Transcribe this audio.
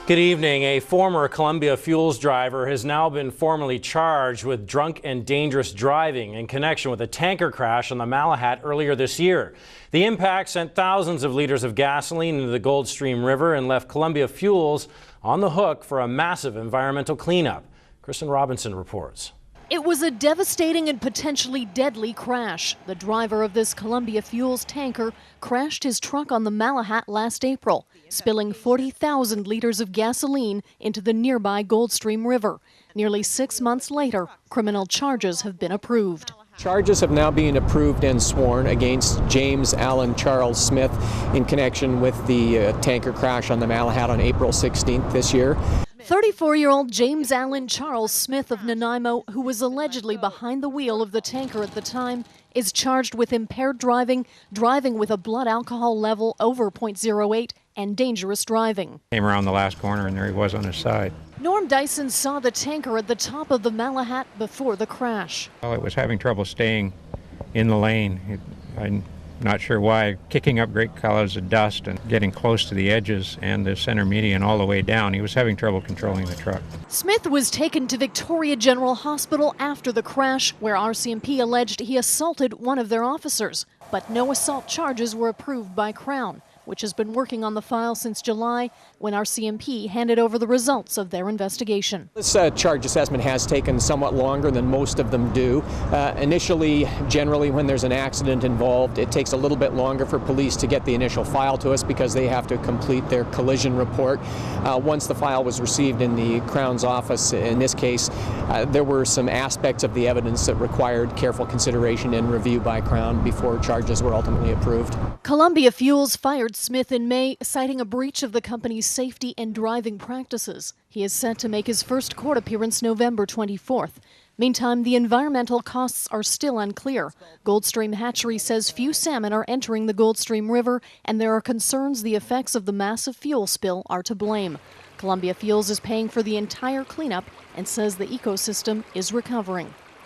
Good evening. A former Columbia Fuels driver has now been formally charged with drunk and dangerous driving in connection with a tanker crash on the Malahat earlier this year. The impact sent thousands of liters of gasoline into the Gold Stream River and left Columbia Fuels on the hook for a massive environmental cleanup. Kristen Robinson reports. It was a devastating and potentially deadly crash. The driver of this Columbia Fuels tanker crashed his truck on the Malahat last April, spilling 40,000 liters of gasoline into the nearby Gold Stream River. Nearly 6 months later, criminal charges have been approved. Charges have now been approved and sworn against James Allen Charles Smith in connection with the tanker crash on the Malahat on April 16th this year. 34-year-old James Allen Charles Smith of Nanaimo, who was allegedly behind the wheel of the tanker at the time, is charged with impaired driving, driving with a blood alcohol level over .08, and dangerous driving. Came around the last corner and there he was on his side. Norm Dyson saw the tanker at the top of the Malahat before the crash. Well, it was having trouble staying in the lane. I'm not sure why, kicking up great clouds of dust and getting close to the edges and the center median all the way down. He was having trouble controlling the truck. Smith was taken to Victoria General Hospital after the crash, where RCMP alleged he assaulted one of their officers. But no assault charges were approved by Crown, which has been working on the file since July, when RCMP handed over the results of their investigation. This charge assessment has taken somewhat longer than most of them do. Initially, generally when there's an accident involved, it takes a little bit longer for police to get the initial file to us because they have to complete their collision report. Once the file was received in the Crown's office, in this case, there were some aspects of the evidence that required careful consideration and review by Crown before charges were ultimately approved. Columbia Fuels fired Smith in May, citing a breach of the company's safety and driving practices. He is set to make his first court appearance November 24th. Meantime, the environmental costs are still unclear. Gold Stream Hatchery says few salmon are entering the Gold Stream River, and there are concerns the effects of the massive fuel spill are to blame. Columbia Fuels is paying for the entire cleanup and says the ecosystem is recovering.